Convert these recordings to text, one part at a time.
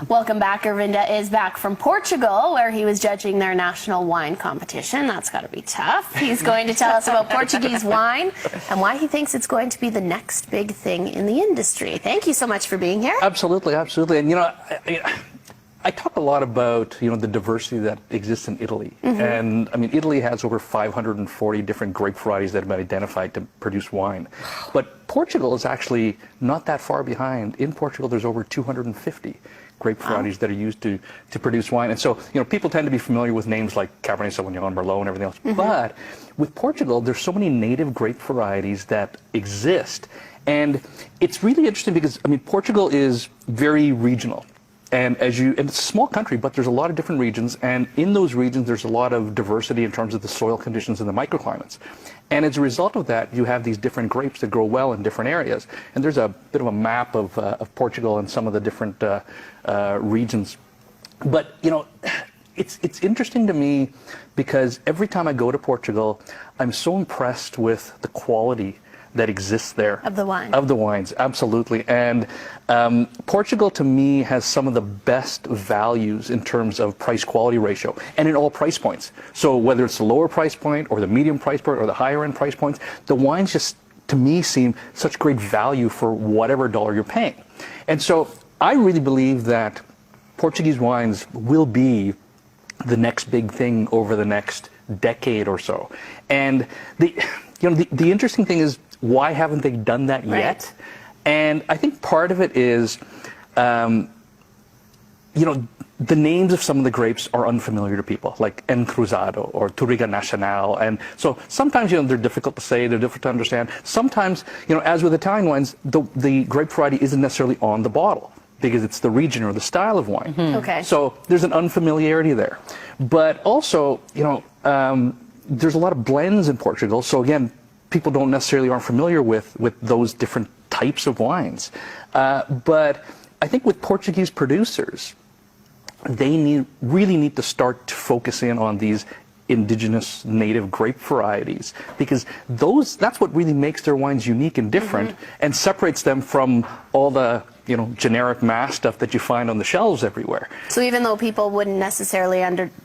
Welcome back. Gurvinder is back from Portugal, where he was judging their national wine competition. That's got to be tough. He's going to tell us about Portuguese wine and why he thinks it's going to be the next big thing in the industry. Thank you so much for being here. Absolutely, absolutely. And, you know, I talk a lot about, you know, the diversity that exists in Italy. And, I mean, Italy has over 540 different grape varieties that have been identified to produce wine. But Portugal is actually not that far behind. In Portugal, there's over 250 grape varieties that are used to produce wine. And so, you know, people tend to be familiar with names like Cabernet Sauvignon, Merlot, and everything else. But with Portugal, there's so many native grape varieties that exist. And it's really interesting because, I mean, Portugal is very regional. And and it's a small country, but there's a lot of different regions, and in those regions there's a lot of diversity in terms of the soil conditions and the microclimates. And as a result of that, you have these different grapes that grow well in different areas. And there's a bit of a map of Portugal and some of the different regions. But, you know, it's interesting to me because every time I go to Portugal, I'm so impressed with the quality that exists there. Of the wine. Of the wines, absolutely. And Portugal, to me, has some of the best values in terms of price-quality ratio, and in all price points. So whether it's the lower price point, or the medium price point, or the higher-end price points, the wines just, to me, seem such great value for whatever dollar you're paying. And so I really believe that Portuguese wines will be the next big thing over the next decade or so. And the interesting thing is, why haven't they done that yet? And I think part of it is, you know, the names of some of the grapes are unfamiliar to people, like Encruzado or Touriga Nacional. And so sometimes, you know, they're difficult to say, they're difficult to understand. Sometimes, you know, as with Italian wines, the grape variety isn't necessarily on the bottle because it's the region or the style of wine. Okay. So there's an unfamiliarity there. But also, you know, there's a lot of blends in Portugal. So again, people don't necessarily aren't familiar with those different types of wines. But I think with Portuguese producers, they really need to start to focus in on these indigenous native grape varieties, because that's what really makes their wines unique and different and separates them from all the, you know, generic mass stuff that you find on the shelves everywhere. So even though people wouldn't necessarily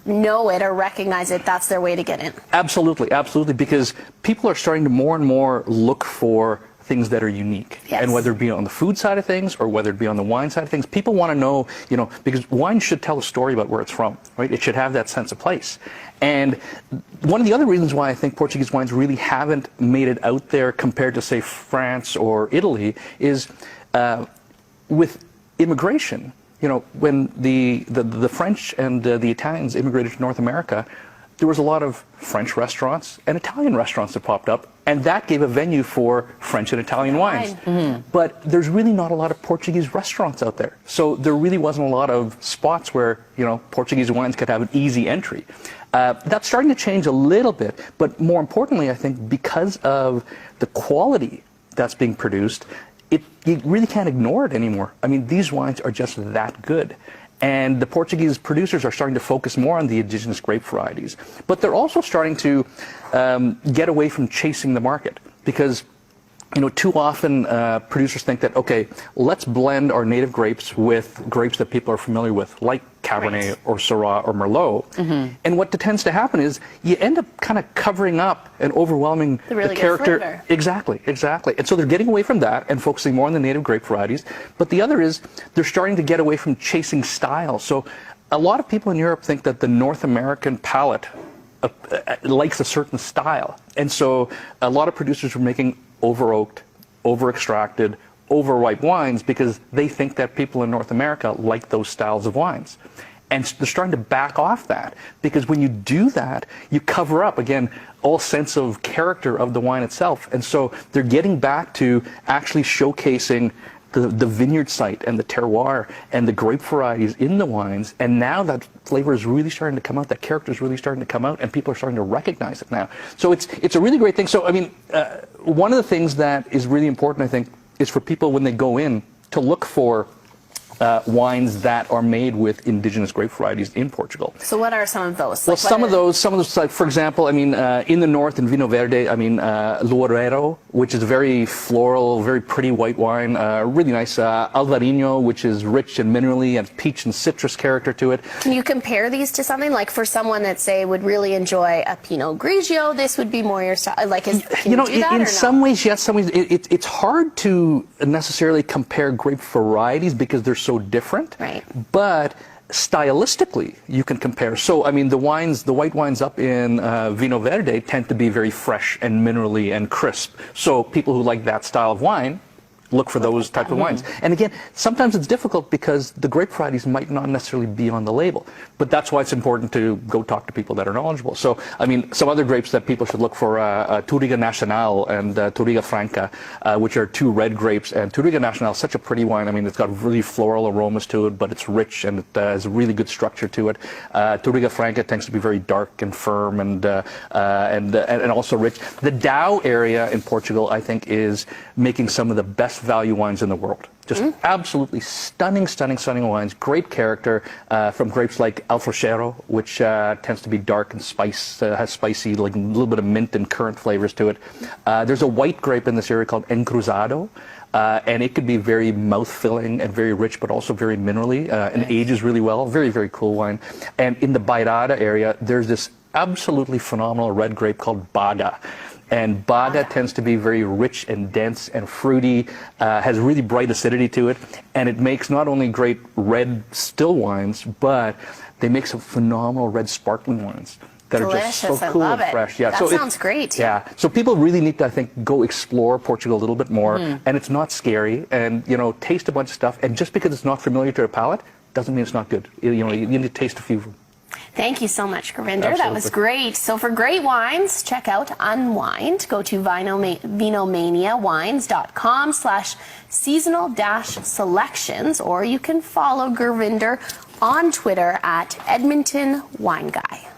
know it or recognize it, that's their way to get in. Absolutely, absolutely, because people are starting to more and more look for things that are unique. Yes. And whether it be on the food side of things or whether it be on the wine side of things, people want to know, you know, because wine should tell a story about where it's from, right? It should have that sense of place. And one of the other reasons why I think Portuguese wines really haven't made it out there compared to, say, France or Italy is with immigration. You know, when the French and the Italians immigrated to North America, there was a lot of French restaurants and Italian restaurants that popped up, and that gave a venue for French and Italian wines. But there's really not a lot of Portuguese restaurants out there. So there really wasn't a lot of spots where, you know, Portuguese wines could have an easy entry. That's starting to change a little bit, but more importantly, I think because of the quality that's being produced, you really can't ignore it anymore. I mean, these wines are just that good. And the Portuguese producers are starting to focus more on the indigenous grape varieties. But they're also starting to get away from chasing the market, because, you know, too often producers think that, okay, let's blend our native grapes with grapes that people are familiar with, like Cabernet or Syrah or Merlot. And what tends to happen is you end up kind of covering up and overwhelming the character. Flavor. Exactly, exactly. And so they're getting away from that and focusing more on the native grape varieties. But the other is they're starting to get away from chasing style. So a lot of people in Europe think that the North American palate likes a certain style. And so a lot of producers are making over-oaked, over-extracted, over-ripe wines because they think that people in North America like those styles of wines. And they're starting to back off that, because when you do that, you cover up, again, all sense of character of the wine itself. And so they're getting back to actually showcasing the vineyard site and the terroir and the grape varieties in the wines. And now that flavor is really starting to come out, that character is really starting to come out, and people are starting to recognize it now. So it's a really great thing. So, I mean, one of the things that is really important, I think, is for people when they go in to look for wines that are made with indigenous grape varieties in Portugal. So what are some of those? Well, some of those, like, for example, I mean, in the north, in Vinho Verde, I mean, Loureiro, which is a very floral, very pretty white wine, really nice. Alvarinho, which is rich and minerally and peach and citrus character to it. Can you compare these to something? Like for someone that, say, would really enjoy a Pinot Grigio, this would be more your style. Like, can you do that, in some ways, yes. Some ways, it's hard to necessarily compare grape varieties because they're so different. Right. But stylistically, you can compare. So, I mean, the white wines up in Vinho Verde tend to be very fresh and minerally and crisp. So people who like that style of wine look for those type of wines. And again, sometimes it's difficult because the grape varieties might not necessarily be on the label. But that's why it's important to go talk to people that are knowledgeable. So, I mean, some other grapes that people should look for, Touriga Nacional and Touriga Franca, which are two red grapes. And Touriga Nacional is such a pretty wine. I mean, it's got really floral aromas to it, but it's rich and it has a really good structure to it. Touriga Franca tends to be very dark and firm and also rich. The Dow area in Portugal, I think, is making some of the best value wines in the world. Just absolutely stunning wines, great character from grapes like Alfrochero, which tends to be dark and has spicy, like a little bit of mint and currant flavors to it. There's a white grape in this area called Encruzado, and it could be very mouth-filling and very rich, but also very minerally, and ages really well. Very, very cool wine. And in the Bairrada area, there's this absolutely phenomenal red grape called Baga. And Baga tends to be very rich and dense and fruity, has really bright acidity to it, and it makes not only great red still wines, but they make some phenomenal red sparkling wines that are just so cool and fresh. Yeah, that sounds great. Yeah, so people really need to, I think, go explore Portugal a little bit more, and it's not scary, and taste a bunch of stuff, and just because it's not familiar to a palate doesn't mean it's not good. You need to taste a few of them. Thank you so much, Gurvinder. That was great. So for great wines, check out Unwind. Go to vinomaniawines.com/seasonal-selections, or you can follow Gurvinder on Twitter at Edmonton Wine Guy.